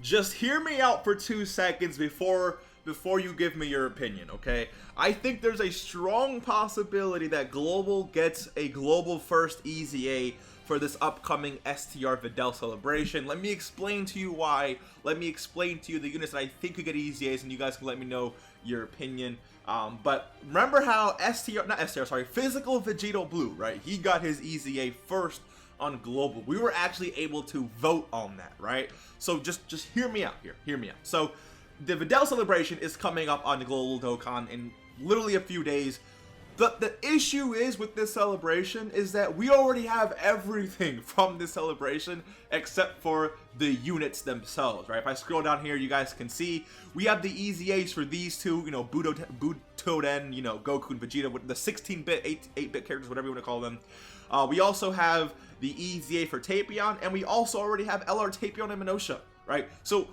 just hear me out for 2 seconds before you give me your opinion, okay? I think there's a strong possibility that Global gets a global first EZA for this upcoming STR VIDEL celebration. Let me explain to you why. Let me explain to you the units that I think could get EZAs, and you guys can let me know your opinion. But remember how Physical Vegito Blue, right? He got his EZA first on Global. We were actually able to vote on that, right? So just hear me out here. Hear me out. So the VIDEL celebration is coming up on the Global Dokkan in literally a few days. The issue is with this celebration is that we already have everything from this celebration except for the units themselves, right? If I scroll down here, you guys can see we have the EZAs for these two, you know, Butoden, you know, Goku and Vegeta with the 16-bit, 8-bit characters, whatever you want to call them. We also have the EZA for Tapion, and we also already have LR Tapion and Minosha, right? So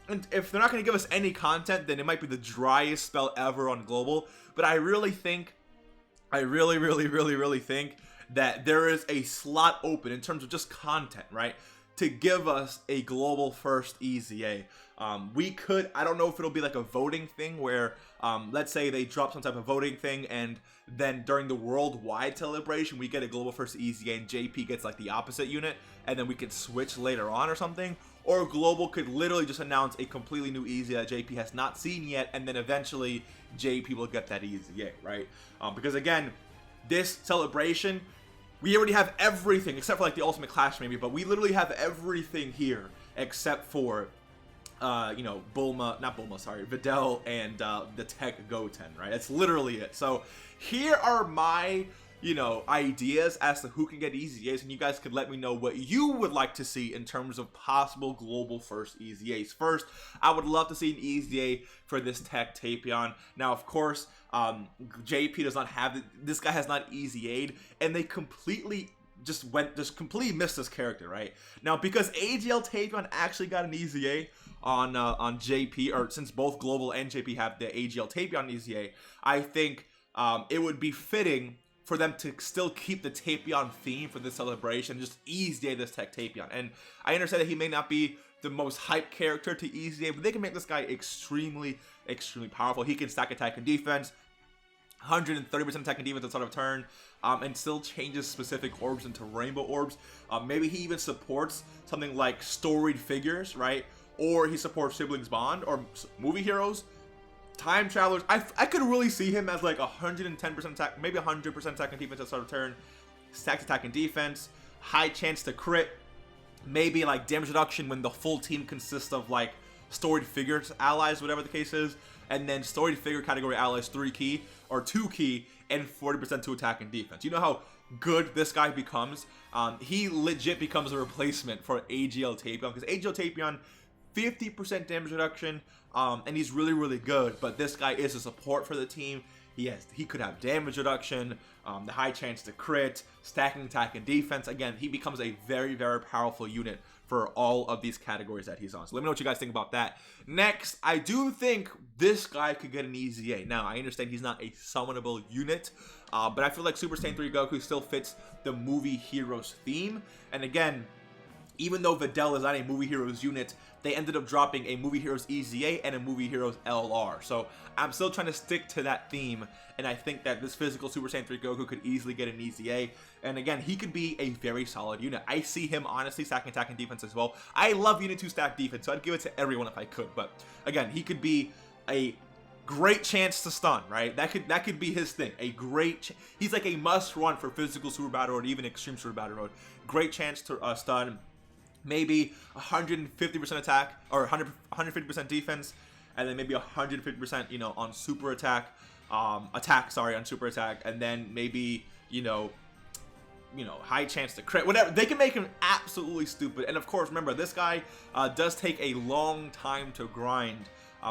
and if they're not going to give us any content, then it might be the driest spell ever on Global. But I really think, I really think that there is a slot open in terms of just content, right? To give us a global first EZA. We could, I don't know if it'll be like a voting thing where, let's say they drop some type of voting thing and then during the worldwide celebration, we get a global first EZA and JP gets like the opposite unit and then we could switch later on or something. Or Global could literally just announce a completely new EZA that JP has not seen yet, and then eventually JP will get that EZA, right? Because again, this celebration, we already have everything except for like the Ultimate Clash maybe, but we literally have everything here except for you know, Videl and the Tech Goten, right? That's literally it. So here are my, you know, ideas as to who can get EZAs, and you guys could let me know what you would like to see in terms of possible global first EZAs. First, I would love to see an EZA for this Tech Tapion. Now, of course, JP does not have it. This guy has not EZA'd, and they completely completely missed this character, right? Now, because AGL Tapion actually got an EZA on JP, or since both Global and JP have the AGL Tapion EZA, I think it would be fitting for them to still keep the Tapion theme for this celebration, just EZA this Tech Tapion. And I understand that he may not be the most hype character to EZA, but they can make this guy extremely powerful. He can stack attack and defense, 130% attack and defense at the start of turn, and still changes specific orbs into rainbow orbs. Maybe he even supports something like storied figures, right? Or he supports Siblings Bond or movie heroes. Time Travelers, I could really see him as like 110% attack, maybe 100% attack and defense at the start of turn, stacked attack and defense, high chance to crit, maybe like damage reduction when the full team consists of like storied figures allies, whatever the case is, and then storied figure category allies 3 key or 2 key and 40% to attack and defense. You know how good this guy becomes? He legit becomes a replacement for AGL Tapion, because AGL Tapion 50% damage reduction, and he's really good, but this guy is a support for the team. He could have damage reduction, the high chance to crit, stacking attack and defense. Again, he becomes a very powerful unit for all of these categories that he's on. So let me know what you guys think about that. Next, I do think this guy could get an EZA. Now, I understand he's not a summonable unit, but I feel like Super Saiyan 3 Goku still fits the movie heroes theme. And again, even though Videl is not a movie heroes unit, they ended up dropping a movie heroes EZA and a movie heroes LR. So I'm still trying to stick to that theme, and I think that this physical Super Saiyan 3 Goku could easily get an EZA. And again, he could be a very solid unit. I see him honestly stacking attack and defense as well. I love unit 2 stack defense, so I'd give it to everyone if I could. But again, he could be a great chance to stun, right? That could be his thing. A great he's like a must run for physical super battle mode, even extreme super battle mode. Great chance to stun. Maybe 150% attack or 150% defense, and then maybe 150%, you know, on super attack, on super attack, and then maybe, you know, high chance to crit, whatever. They can make him absolutely stupid. And of course, remember, this guy does take a long time to grind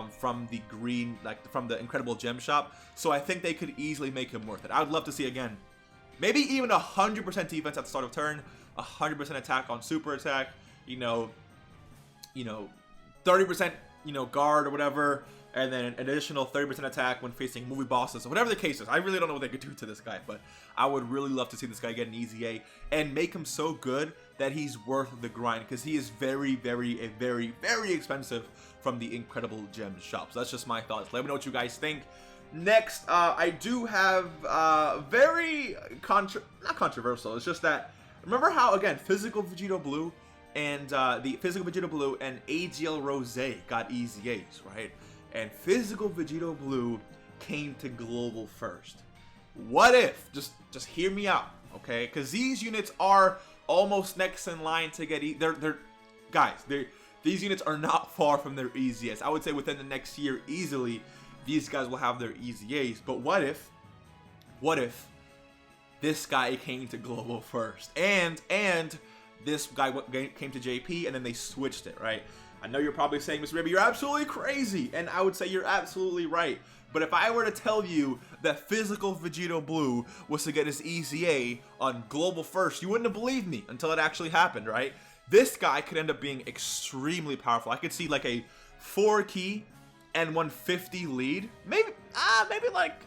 from the green, like from the Incredible Gem Shop. So I think they could easily make him worth it. I would love to see again, maybe even 100% defense at the start of turn, 100% attack on super attack, you know, 30%, you know, guard or whatever, and then an additional 30% attack when facing movie bosses, or whatever the case is. I really don't know what they could do to this guy, but I would really love to see this guy get an EZA and make him so good that he's worth the grind, because he is very, very expensive from the Incredible Gems shop. So that's just my thoughts. Let me know what you guys think. Next, I do have very not controversial. It's just that, remember how, again, Physical Vegeta Blue and the Physical Vegeta Blue and AGL Rose got EZAs, right? And Physical Vegeta Blue came to Global first. What if? Just hear me out, okay? Because these units are almost next in line to get these units are not far from their EZAs. I would say within the next year, easily, these guys will have their EZAs. But what if this guy came to Global first, and this guy came to JP, and then they switched it, right? I know you're probably saying, Mr. Baby, you're absolutely crazy, and I would say you're absolutely right. But if I were to tell you that Physical Vegeta Blue was to get his EZA on Global first, you wouldn't have believed me until it actually happened, right? This guy could end up being extremely powerful. I could see like a 4 key and 150 lead, maybe like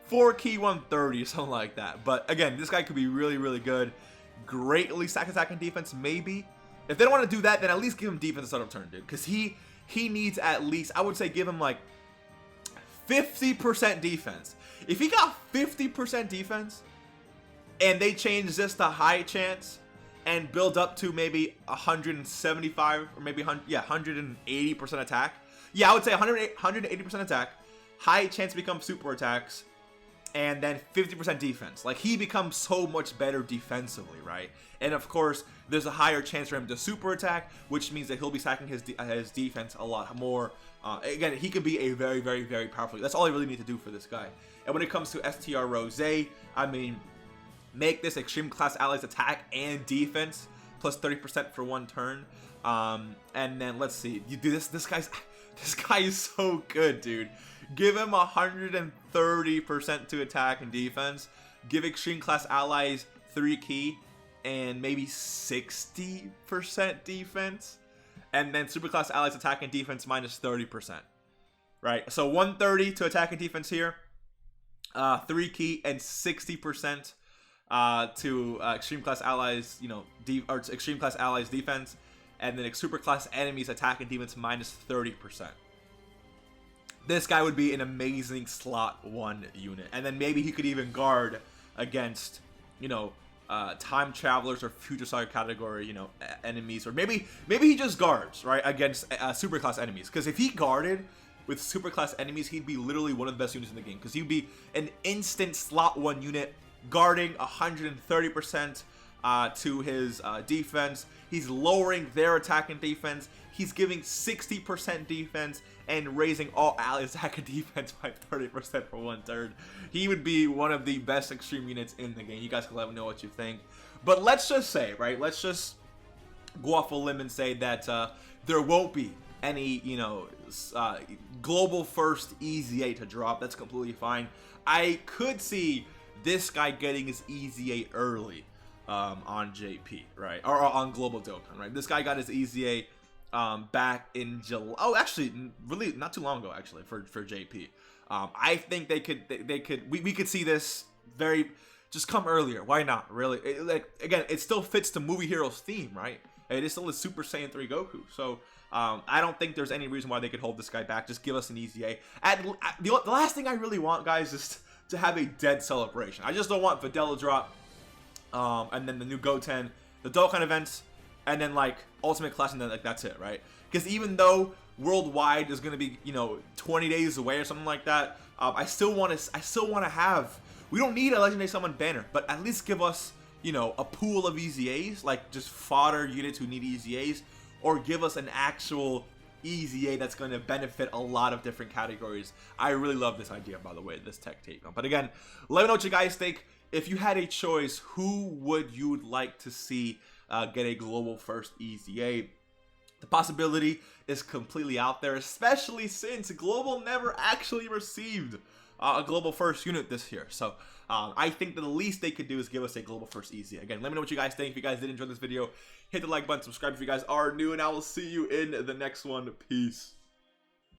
4 key 130 or something like that. But again, this guy could be really good. Greatly stack attack and defense, maybe. If they don't want to do that, then at least give him defense instead of turn, dude, because he needs at least, I would say, give him like 50% defense. If he got 50% defense and they change this to high chance and build up to maybe 175 or maybe 180% attack. Yeah, I would say 180% attack, high chance to become super attacks, and then 50% defense. Like, he becomes so much better defensively, right? And of course, there's a higher chance for him to super attack, which means that he'll be stacking his defense a lot more. Again, he could be a very powerful. That's all I really need to do for this guy. And when it comes to STR Rose, I mean, make this Extreme Class Allies attack and defense plus 30% for 1 turn. And then let's see, you do this. This guy is so good, dude. Give him 130% to attack and defense. Give Extreme Class Allies 3 key and maybe 60% defense. And then Super Class Allies attack and defense minus 30%. Right? So 130 to attack and defense here. 3 key and 60% to Extreme Class Allies, or Extreme Class Allies defense. And then Super Class enemies attack and defense minus 30%. This guy would be an amazing slot 1 unit. And then maybe he could even guard against, time travelers or future saga category, enemies. Or maybe he just guards, right, against super class enemies. Because if he guarded with super class enemies, he'd be literally one of the best units in the game. Because he'd be an instant slot 1 unit guarding 130% to his defense. He's lowering their attack and defense. He's giving 60% defense and raising all allies attack and defense by 30% for 1 turn. He would be one of the best extreme units in the game. You guys can let me know what you think. But let's just say, right, let's just go off a limb and say that there won't be any, global first EZA to drop. That's completely fine. I could see this guy getting his EZA early on JP, right, or on Global Dokkan, right? This guy got his EZA back in July. Oh, actually, really not too long ago, actually, for JP. I think we could see this just come earlier. Why not? Really, again, it still fits the movie heroes theme, right? It is still a Super Saiyan 3 Goku, so I don't think there's any reason why they could hold this guy back. Just give us an EZA. The last thing I really want, guys, is to have a dead celebration. I just don't want Videl to drop, and then the new Goten, the Dokkan events, and then like Ultimate Clash, and then like that's it, right? Because even though Worldwide is gonna be 20 days away or something like that, I still want to have. We don't need a Legendary Summon banner, but at least give us a pool of EZAs, like just fodder units who need EZAs, or give us an actual EZA that's going to benefit a lot of different categories. I really love this idea, by the way, this tech tape. But again, let me know what you guys think. If you had a choice, who would you like to see get a global first EZA? The possibility is completely out there, especially since Global never actually received a global first unit this year. So I think that the least they could do is give us a global first EZA. Again, let me know what you guys think. If you guys did enjoy this video, hit the like button, subscribe if you guys are new, and I will see you in the next one. Peace.